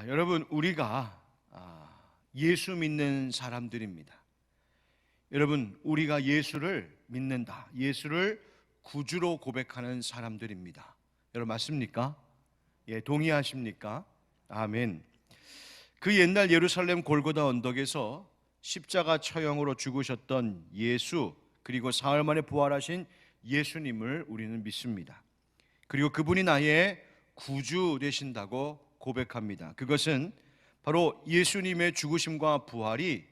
여러분, 우리가 예수 믿는 사람들입니다. 여러분, 우리가 예수를 믿는다, 예수를 구주로 고백하는 사람들입니다. 여러분, 맞습니까? 예, 동의하십니까? 아멘. 그 옛날 예루살렘 골고다 언덕에서 십자가 처형으로 죽으셨던 예수, 그리고 사흘 만에 부활하신 예수님을 우리는 믿습니다. 그리고 그분이 나의 구주 되신다고 고백합니다. 그것은 바로 예수님의 죽으심과 부활이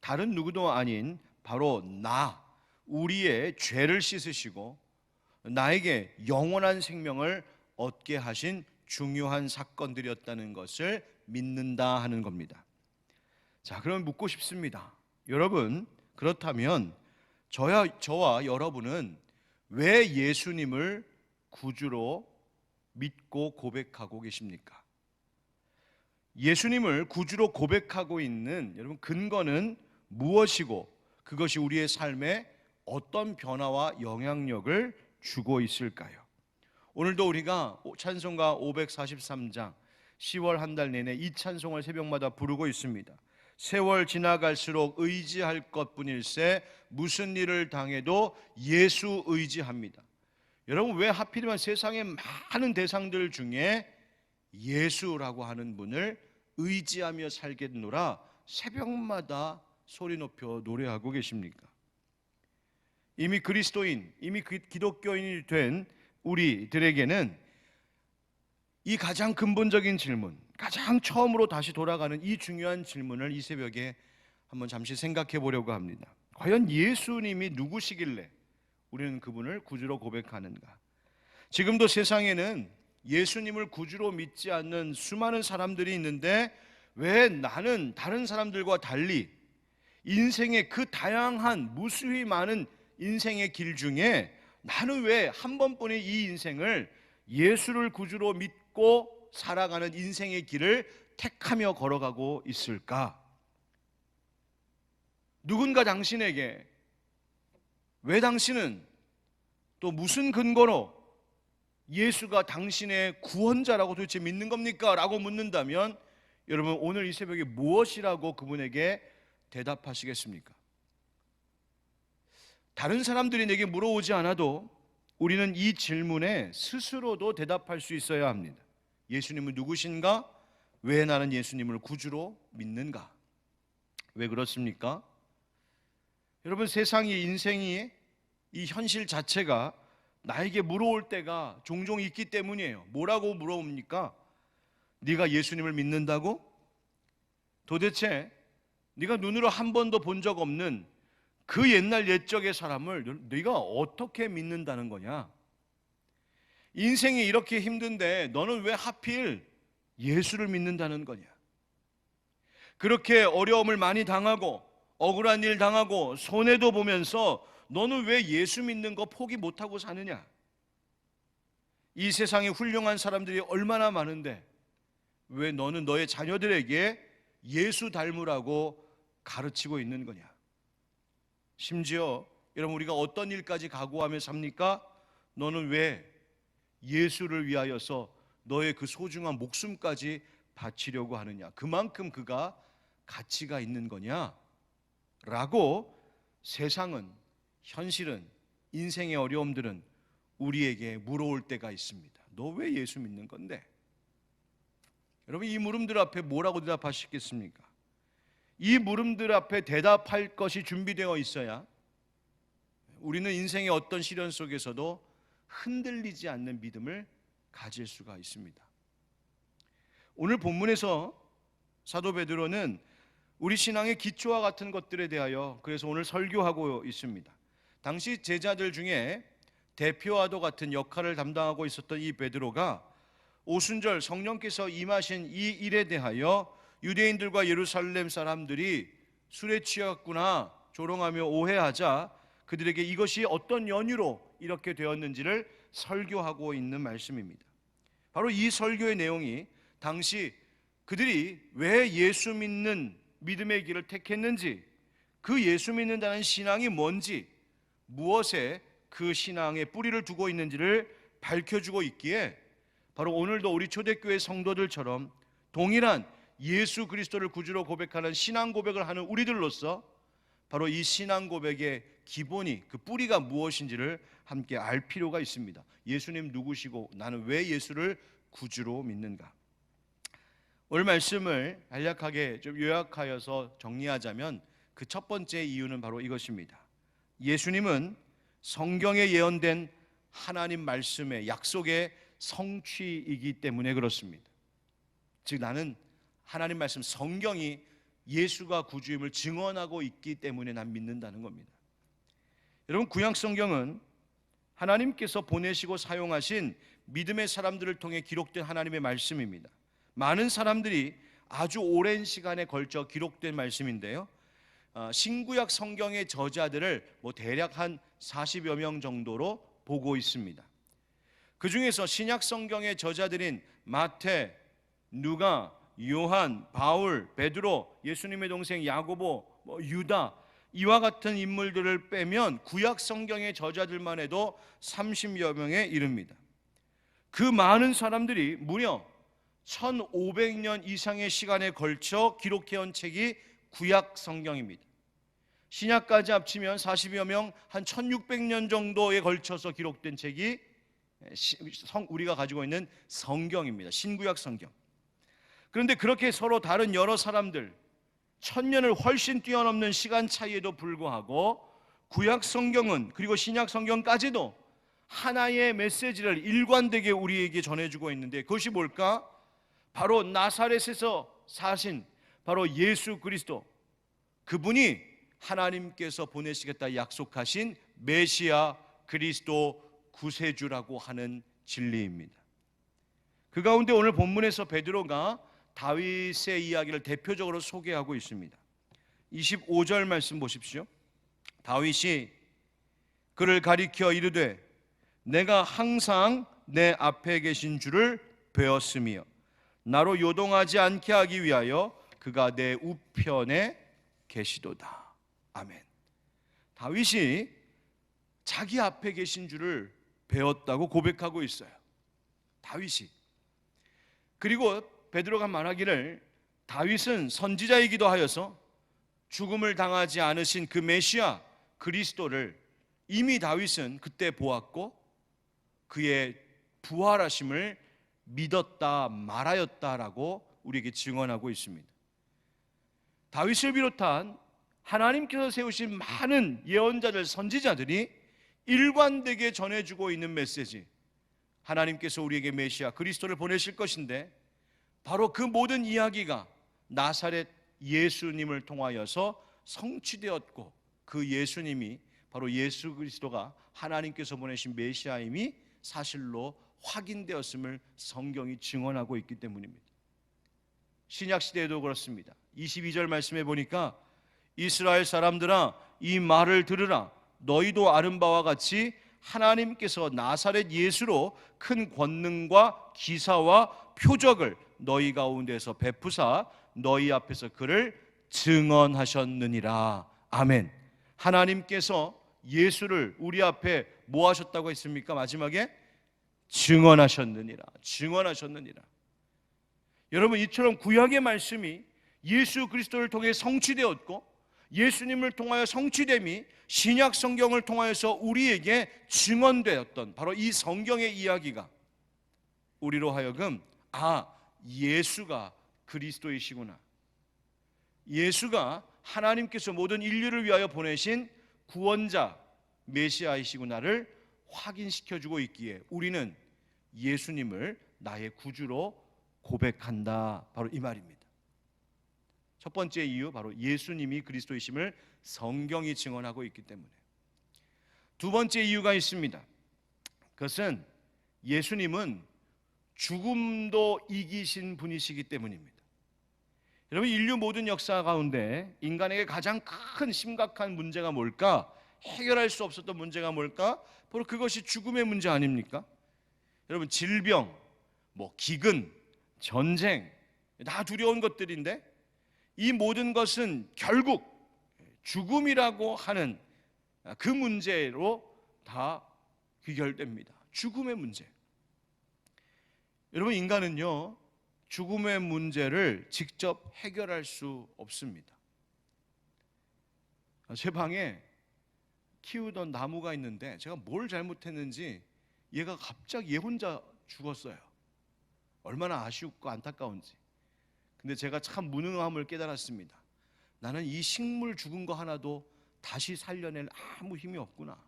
다른 누구도 아닌 바로 우리의 죄를 씻으시고 나에게 영원한 생명을 얻게 하신 중요한 사건들이었다는 것을 믿는다 하는 겁니다. 자, 그럼 묻고 싶습니다. 여러분, 그렇다면 저와 여러분은 왜 예수님을 구주로 믿고 고백하고 계십니까? 예수님을 구주로 고백하고 있는 여러분 근거는 무엇이고 그것이 우리의 삶에 어떤 변화와 영향력을 주고 있을까요? 오늘도 우리가 찬송가 543장 10월 한 달 내내 이 찬송을 새벽마다 부르고 있습니다. 세월 지나갈수록 의지할 것뿐일세 무슨 일을 당해도 예수 의지합니다. 여러분, 왜 하필이면 세상의 많은 대상들 중에 예수라고 하는 분을 의지하며 살겠노라 새벽마다 소리 높여 노래하고 계십니까? 이미 그리스도인, 이미 기독교인이 된 우리들에게는 이 가장 근본적인 질문, 가장 처음으로 다시 돌아가는 이 중요한 질문을 이 새벽에 한번 잠시 생각해 보려고 합니다. 과연 예수님이 누구시길래 우리는 그분을 구주로 고백하는가? 지금도 세상에는 예수님을 구주로 믿지 않는 수많은 사람들이 있는데 왜 나는 다른 사람들과 달리 인생의 그 다양한 무수히 많은 인생의 길 중에 나는 왜 한 번뿐인 이 인생을 예수를 구주로 믿고 살아가는 인생의 길을 택하며 걸어가고 있을까? 누군가 당신에게 왜 당신은 또 무슨 근거로 예수가 당신의 구원자라고 도대체 믿는 겁니까? 라고 묻는다면 여러분, 오늘 이 새벽에 무엇이라고 그분에게 대답하시겠습니까? 다른 사람들이 내게 물어오지 않아도 우리는 이 질문에 스스로도 대답할 수 있어야 합니다. 예수님은 누구신가? 왜 나는 예수님을 구주로 믿는가? 왜 그렇습니까? 여러분, 세상이, 인생이, 이 현실 자체가 나에게 물어올 때가 종종 있기 때문이에요. 뭐라고 물어옵니까? 네가 예수님을 믿는다고? 도대체 네가 눈으로 한 번도 본 적 없는 그 옛날 옛적의 사람을 네가 어떻게 믿는다는 거냐? 인생이 이렇게 힘든데 너는 왜 하필 예수를 믿는다는 거냐? 그렇게 어려움을 많이 당하고 억울한 일 당하고 손해도 보면서 너는 왜 예수 믿는 거 포기 못하고 사느냐? 이 세상에 훌륭한 사람들이 얼마나 많은데 왜 너는 너의 자녀들에게 예수 닮으라고 가르치고 있는 거냐? 심지어 여러분, 우리가 어떤 일까지 각오하며 삽니까? 너는 왜 예수를 위하여서 너의 그 소중한 목숨까지 바치려고 하느냐? 그만큼 그가 가치가 있는 거냐? 라고 세상은, 현실은, 인생의 어려움들은 우리에게 물어올 때가 있습니다. 너 왜 예수 믿는 건데? 여러분, 이 물음들 앞에 뭐라고 대답하시겠습니까? 이 물음들 앞에 대답할 것이 준비되어 있어야 우리는 인생의 어떤 시련 속에서도 흔들리지 않는 믿음을 가질 수가 있습니다. 오늘 본문에서 사도 베드로는 우리 신앙의 기초와 같은 것들에 대하여 그래서 오늘 설교하고 있습니다. 당시 제자들 중에 대표와도 같은 역할을 담당하고 있었던 이 베드로가 오순절 성령께서 임하신 이 일에 대하여 유대인들과 예루살렘 사람들이 술에 취했구나 조롱하며 오해하자 그들에게 이것이 어떤 연유로 이렇게 되었는지를 설교하고 있는 말씀입니다. 바로 이 설교의 내용이 당시 그들이 왜 예수 믿는 믿음의 길을 택했는지, 그 예수 믿는다는 신앙이 뭔지, 무엇에 그 신앙의 뿌리를 두고 있는지를 밝혀주고 있기에 바로 오늘도 우리 초대교회 성도들처럼 동일한 예수 그리스도를 구주로 고백하는 신앙 고백을 하는 우리들로서 바로 이 신앙 고백의 기본이, 그 뿌리가 무엇인지를 함께 알 필요가 있습니다. 예수님 누구시고 나는 왜 예수를 구주로 믿는가? 오늘 말씀을 간략하게 좀 요약하여서 정리하자면 그 첫 번째 이유는 바로 이것입니다. 예수님은 성경에 예언된 하나님 말씀의 약속의 성취이기 때문에 그렇습니다. 즉 나는 하나님 말씀 성경이 예수가 구주임을 증언하고 있기 때문에 난 믿는다는 겁니다. 여러분, 구약 성경은 하나님께서 보내시고 사용하신 믿음의 사람들을 통해 기록된 하나님의 말씀입니다. 많은 사람들이 아주 오랜 시간에 걸쳐 기록된 말씀인데요, 신구약 성경의 저자들을 대략 한 40여 명 정도로 보고 있습니다. 그 중에서 신약 성경의 저자들인 마태, 누가, 요한, 바울, 베드로, 예수님의 동생 야고보, 유다, 이와 같은 인물들을 빼면 구약 성경의 저자들만 해도 30여 명에 이릅니다. 그 많은 사람들이 무려 1500년 이상의 시간에 걸쳐 기록해온 책이 구약 성경입니다. 신약까지 합치면 40여 명, 한 1600년 정도에 걸쳐서 기록된 책이 우리가 가지고 있는 성경입니다. 신구약 성경. 그런데 그렇게 서로 다른 여러 사람들, 1000년을 훨씬 뛰어넘는 시간 차이에도 불구하고 구약 성경은, 그리고 신약 성경까지도 하나의 메시지를 일관되게 우리에게 전해주고 있는데, 그것이 뭘까? 바로 나사렛에서 사신 바로 예수 그리스도, 그분이 하나님께서 보내시겠다 약속하신 메시아 그리스도 구세주라고 하는 진리입니다. 그 가운데 오늘 본문에서 베드로가 다윗의 이야기를 대표적으로 소개하고 있습니다. 25절 말씀 보십시오. 다윗이 그를 가리켜 이르되 내가 항상 내 앞에 계신 줄을 배웠으며 나로 요동하지 않게 하기 위하여 그가 내 우편에 계시도다. 아멘. 다윗이 자기 앞에 계신 줄을 배웠다고 고백하고 있어요. 다윗이. 그리고 베드로가 말하기를 다윗은 선지자이기도 하여서 죽음을 당하지 않으신 그 메시아 그리스도를 이미 다윗은 그때 보았고 그의 부활하심을 믿었다 말하였다라고 우리에게 증언하고 있습니다. 다윗을 비롯한 하나님께서 세우신 많은 예언자들, 선지자들이 일관되게 전해주고 있는 메시지, 하나님께서 우리에게 메시아 그리스도를 보내실 것인데 바로 그 모든 이야기가 나사렛 예수님을 통하여서 성취되었고, 그 예수님이 바로 예수 그리스도가 하나님께서 보내신 메시아임이 사실로 확인되었음을 성경이 증언하고 있기 때문입니다. 신약시대에도 그렇습니다. 22절 말씀에 보니까 이스라엘 사람들아 이 말을 들으라. 너희도 아는 바와 같이 하나님께서 나사렛 예수로 큰 권능과 기사와 표적을 너희 가운데서 베푸사 너희 앞에서 그를 증언하셨느니라. 아멘. 하나님께서 예수를 우리 앞에 뭐 하셨다고 했습니까? 마지막에 증언하셨느니라. 증언하셨느니라. 여러분, 이처럼 구약의 말씀이 예수 그리스도를 통해 성취되었고 예수님을 통하여 성취됨이 신약 성경을 통하여서 우리에게 증언되었던 바로 이 성경의 이야기가 우리로 하여금 예수가 그리스도이시구나, 예수가 하나님께서 모든 인류를 위하여 보내신 구원자 메시아이시구나를 확인시켜주고 있기에 우리는 예수님을 나의 구주로 고백한다, 바로 이 말입니다. 첫 번째 이유, 바로 예수님이 그리스도이심을 성경이 증언하고 있기 때문에. 두 번째 이유가 있습니다. 그것은 예수님은 죽음도 이기신 분이시기 때문입니다. 여러분, 인류 모든 역사 가운데 인간에게 가장 큰 심각한 문제가 뭘까? 해결할 수 없었던 문제가 뭘까? 바로 그것이 죽음의 문제 아닙니까? 여러분, 질병, 기근, 전쟁, 다 두려운 것들인데 이 모든 것은 결국 죽음이라고 하는 그 문제로 다 귀결됩니다. 죽음의 문제. 여러분, 인간은요 죽음의 문제를 직접 해결할 수 없습니다. 제 방에 키우던 나무가 있는데 제가 뭘 잘못했는지 얘가 갑자기 얘 혼자 죽었어요. 얼마나 아쉬웠고 안타까운지. 근데 제가 참 무능함을 깨달았습니다. 나는 이 식물 죽은 거 하나도 다시 살려낼 아무 힘이 없구나.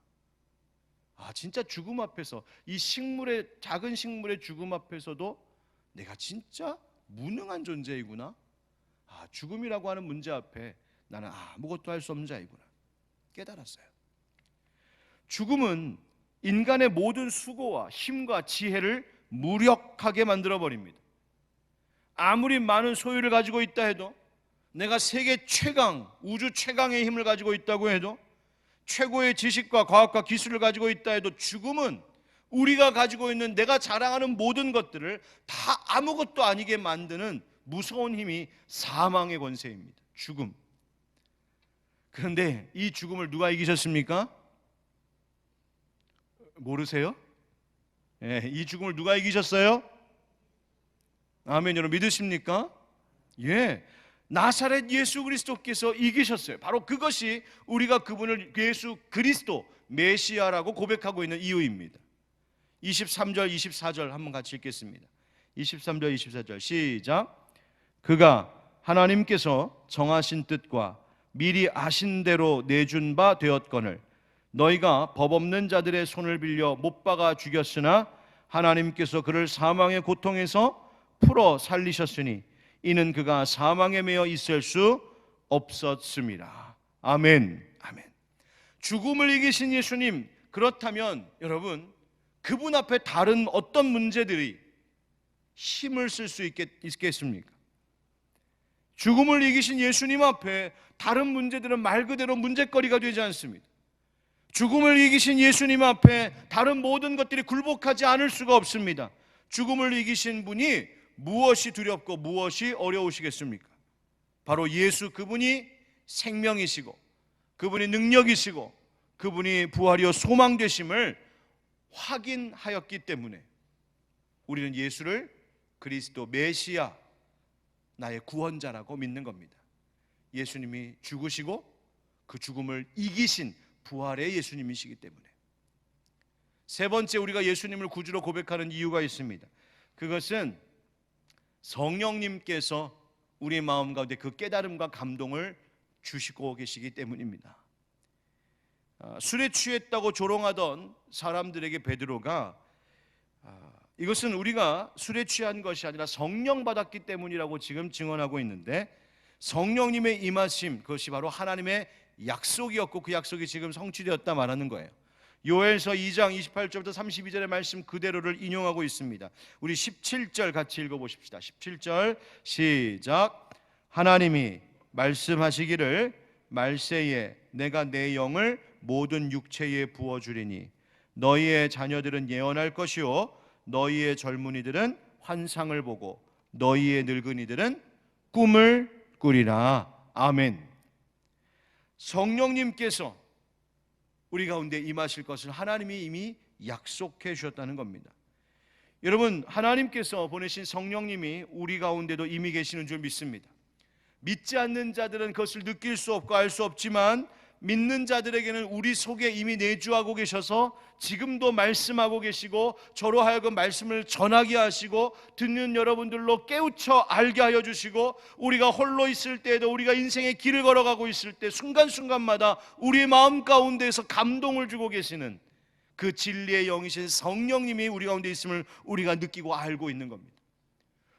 진짜 죽음 앞에서, 이 식물의, 작은 식물의 죽음 앞에서도 내가 진짜 무능한 존재이구나. 죽음이라고 하는 문제 앞에 나는 아무것도 할 수 없는 자이구나 깨달았어요. 죽음은 인간의 모든 수고와 힘과 지혜를 무력하게 만들어버립니다. 아무리 많은 소유를 가지고 있다 해도, 내가 세계 최강, 우주 최강의 힘을 가지고 있다고 해도, 최고의 지식과 과학과 기술을 가지고 있다 해도, 죽음은 우리가 가지고 있는, 내가 자랑하는 모든 것들을 다 아무것도 아니게 만드는 무서운 힘이 사망의 권세입니다. 죽음. 그런데 이 죽음을 누가 이기셨습니까? 모르세요? 이 죽음을 누가 이기셨어요? 아멘. 여러분 믿으십니까? 나사렛 예수 그리스도께서 이기셨어요. 바로 그것이 우리가 그분을 예수 그리스도 메시아라고 고백하고 있는 이유입니다. 23절 24절 한번 같이 읽겠습니다. 23절 24절 시작. 그가 하나님께서 정하신 뜻과 미리 아신 대로 내준 바 되었거늘 너희가 법 없는 자들의 손을 빌려 못 박아 죽였으나 하나님께서 그를 사망의 고통에서 풀어 살리셨으니 이는 그가 사망에 매여 있을 수 없었습니다. 아멘. 아멘. 죽음을 이기신 예수님, 그렇다면 여러분, 그분 앞에 다른 어떤 문제들이 힘을 쓸 수 있겠습니까? 죽음을 이기신 예수님 앞에 다른 문제들은 말 그대로 문제거리가 되지 않습니다. 죽음을 이기신 예수님 앞에 다른 모든 것들이 굴복하지 않을 수가 없습니다. 죽음을 이기신 분이 무엇이 두렵고 무엇이 어려우시겠습니까? 바로 예수, 그분이 생명이시고 그분이 능력이시고 그분이 부활이요 소망 되심을 확인하였기 때문에 우리는 예수를 그리스도 메시아, 나의 구원자라고 믿는 겁니다. 예수님이 죽으시고 그 죽음을 이기신 부활의 예수님이시기 때문에. 세 번째, 우리가 예수님을 구주로 고백하는 이유가 있습니다. 그것은 성령님께서 우리 마음 가운데 그 깨달음과 감동을 주시고 계시기 때문입니다. 술에 취했다고 조롱하던 사람들에게 베드로가 이것은 우리가 술에 취한 것이 아니라 성령 받았기 때문이라고 지금 증언하고 있는데, 성령님의 임하심, 그것이 바로 하나님의 약속이었고 그 약속이 지금 성취되었다 말하는 거예요. 요엘서 2장 28절부터 32절의 말씀 그대로를 인용하고 있습니다. 우리 17절 같이 읽어보십시다. 17절 시작. 하나님이 말씀하시기를 말세에 내가 내 영을 모든 육체에 부어주리니 너희의 자녀들은 예언할 것이요 너희의 젊은이들은 환상을 보고 너희의 늙은이들은 꿈을 꾸리라. 아멘. 성령님께서 우리 가운데 임하실 것을 하나님이 이미 약속해 주셨다는 겁니다. 여러분, 하나님께서 보내신 성령님이 우리 가운데도 이미 계시는 줄 믿습니다. 믿지 않는 자들은 그것을 느낄 수 없고 알 수 없지만 믿는 자들에게는 우리 속에 이미 내주하고 계셔서 지금도 말씀하고 계시고 저로 하여금 말씀을 전하게 하시고 듣는 여러분들로 깨우쳐 알게 하여 주시고 우리가 홀로 있을 때에도 우리가 인생의 길을 걸어가고 있을 때 순간순간마다 우리 마음 가운데에서 감동을 주고 계시는 그 진리의 영이신 성령님이 우리 가운데 있음을 우리가 느끼고 알고 있는 겁니다.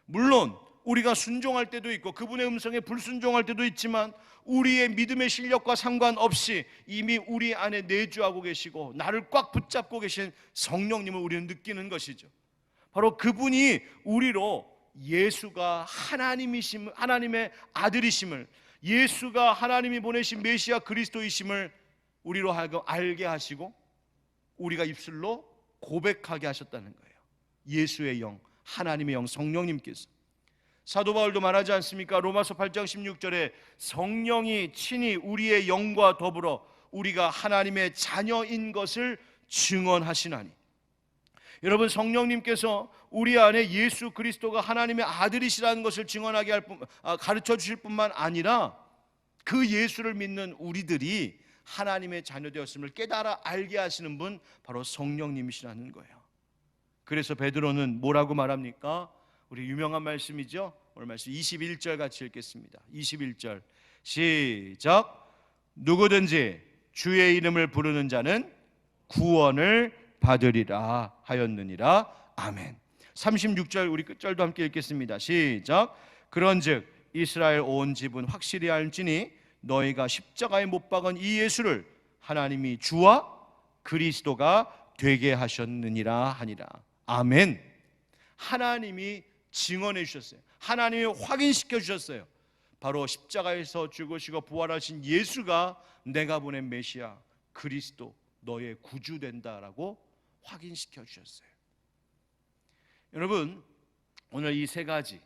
물론 우리가 순종할 때도 있고 그분의 음성에 불순종할 때도 있지만 우리의 믿음의 실력과 상관없이 이미 우리 안에 내주하고 계시고 나를 꽉 붙잡고 계신 성령님을 우리는 느끼는 것이죠. 바로 그분이 우리로 예수가 하나님이심, 하나님의 아들이심을, 예수가 하나님이 보내신 메시아 그리스도이심을 우리로 하여금 알게 하시고 우리가 입술로 고백하게 하셨다는 거예요. 예수의 영, 하나님의 영, 성령님께서. 사도 바울도 말하지 않습니까? 로마서 8장 16절에 성령이 친히 우리의 영과 더불어 우리가 하나님의 자녀인 것을 증언하시나니. 여러분, 성령님께서 우리 안에 예수 그리스도가 하나님의 아들이시라는 것을 증언하게 가르쳐 주실 뿐만 아니라 그 예수를 믿는 우리들이 하나님의 자녀 되었음을 깨달아 알게 하시는 분, 바로 성령님이시라는 거예요. 그래서 베드로는 뭐라고 말합니까? 우리 유명한 말씀이죠. 오늘 말씀 21절 같이 읽겠습니다. 21절 시작. 누구든지 주의 이름을 부르는 자는 구원을 받으리라 하였느니라. 아멘. 36절 우리 끝절도 함께 읽겠습니다. 시작. 그런즉 이스라엘 온 집은 확실히 알지니 너희가 십자가에 못 박은 이 예수를 하나님이 주와 그리스도가 되게 하셨느니라 하니라. 아멘. 하나님이 증언해 주셨어요. 하나님이 확인시켜 주셨어요. 바로 십자가에서 죽으시고 부활하신 예수가 내가 보낸 메시아 그리스도, 너의 구주 된다라고 확인시켜 주셨어요. 여러분, 오늘 이 세 가지,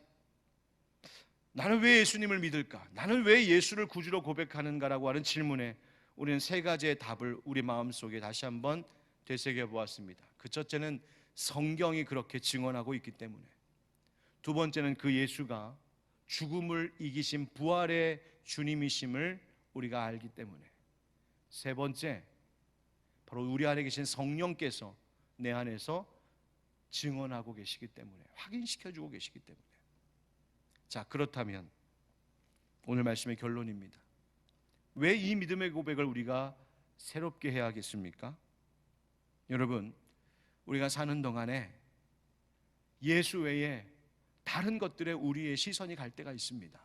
나는 왜 예수님을 믿을까? 나는 왜 예수를 구주로 고백하는가라고 하는 질문에 우리는 세 가지의 답을 우리 마음속에 다시 한번 되새겨 보았습니다. 그 첫째는 성경이 그렇게 증언하고 있기 때문에, 두 번째는 그 예수가 죽음을 이기신 부활의 주님이심을 우리가 알기 때문에, 세 번째, 바로 우리 안에 계신 성령께서 내 안에서 증언하고 계시기 때문에, 확인시켜주고 계시기 때문에. 자, 그렇다면 오늘 말씀의 결론입니다. 왜 이 믿음의 고백을 우리가 새롭게 해야 하겠습니까? 여러분, 우리가 사는 동안에 예수 외에 다른 것들에 우리의 시선이 갈 때가 있습니다.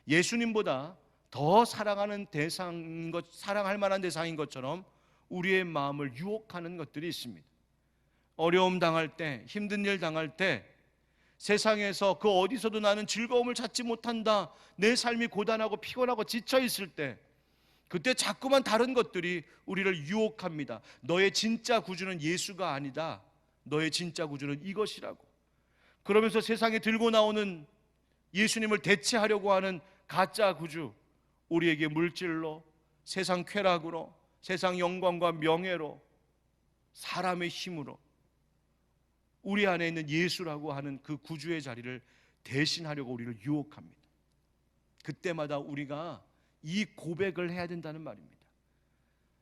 예수님보다 더 사랑하는 대상인 것, 사랑할 만한 대상인 것처럼 우리의 마음을 유혹하는 것들이 있습니다. 어려움 당할 때, 힘든 일 당할 때, 세상에서 그 어디서도 나는 즐거움을 찾지 못한다, 내 삶이 고단하고 피곤하고 지쳐 있을 때, 그때 자꾸만 다른 것들이 우리를 유혹합니다. 너의 진짜 구주는 예수가 아니다, 너의 진짜 구주는 이것이라고. 그러면서 세상에 들고 나오는 예수님을 대체하려고 하는 가짜 구주, 우리에게 물질로, 세상 쾌락으로, 세상 영광과 명예로, 사람의 힘으로 우리 안에 있는 예수라고 하는 그 구주의 자리를 대신하려고 우리를 유혹합니다. 그때마다 우리가 이 고백을 해야 된다는 말입니다.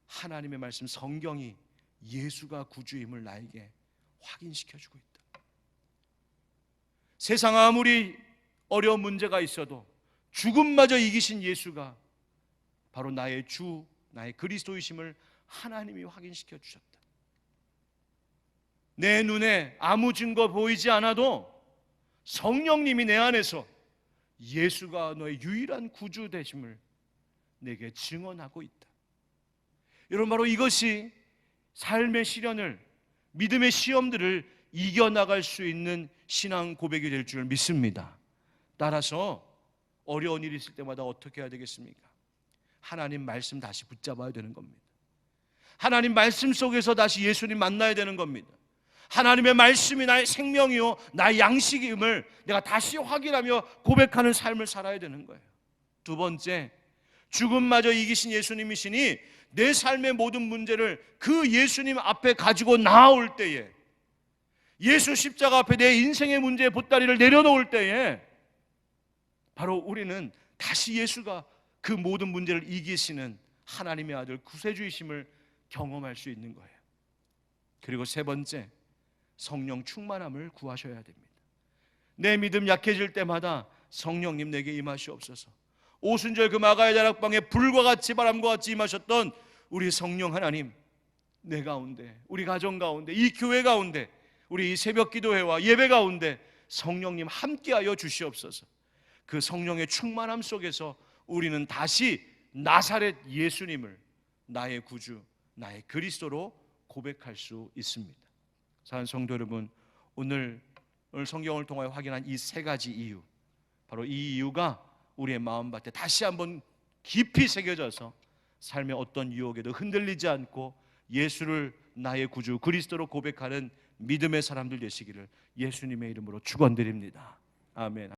하나님의 말씀, 성경이 예수가 구주임을 나에게 확인시켜주고 있다. 세상 아무리 어려운 문제가 있어도 죽음마저 이기신 예수가 바로 나의 주, 나의 그리스도이심을 하나님이 확인시켜 주셨다. 내 눈에 아무 증거 보이지 않아도 성령님이 내 안에서 예수가 너의 유일한 구주 되심을 내게 증언하고 있다. 여러분, 바로 이것이 삶의 시련을, 믿음의 시험들을 이겨나갈 수 있는 신앙 고백이 될 줄 믿습니다. 따라서 어려운 일이 있을 때마다 어떻게 해야 되겠습니까? 하나님 말씀 다시 붙잡아야 되는 겁니다. 하나님 말씀 속에서 다시 예수님 만나야 되는 겁니다. 하나님의 말씀이 나의 생명이요 나의 양식임을 내가 다시 확인하며 고백하는 삶을 살아야 되는 거예요. 두 번째, 죽음마저 이기신 예수님이시니 내 삶의 모든 문제를 그 예수님 앞에 가지고 나아올 때에, 예수 십자가 앞에 내 인생의 문제의 보따리를 내려놓을 때에 바로 우리는 다시 예수가 그 모든 문제를 이기시는 하나님의 아들 구세주이심을 경험할 수 있는 거예요. 그리고 세 번째, 성령 충만함을 구하셔야 됩니다. 내 믿음 약해질 때마다 성령님 내게 임하시옵소서. 오순절 그 마가의 다락방에 불과 같이 바람과 같이 임하셨던 우리 성령 하나님, 내 가운데, 우리 가정 가운데, 이 교회 가운데, 우리 이 새벽 기도회와 예배 가운데 성령님 함께하여 주시옵소서. 그 성령의 충만함 속에서 우리는 다시 나사렛 예수님을 나의 구주, 나의 그리스도로 고백할 수 있습니다. 사랑하는 성도 여러분, 오늘 성경을 통하여 확인한 이 세 가지 이유, 바로 이 이유가 우리의 마음밭에 다시 한번 깊이 새겨져서 삶의 어떤 유혹에도 흔들리지 않고 예수를 나의 구주 그리스도로 고백하는 믿음의 사람들 되시기를 예수님의 이름으로 축원드립니다. 아멘.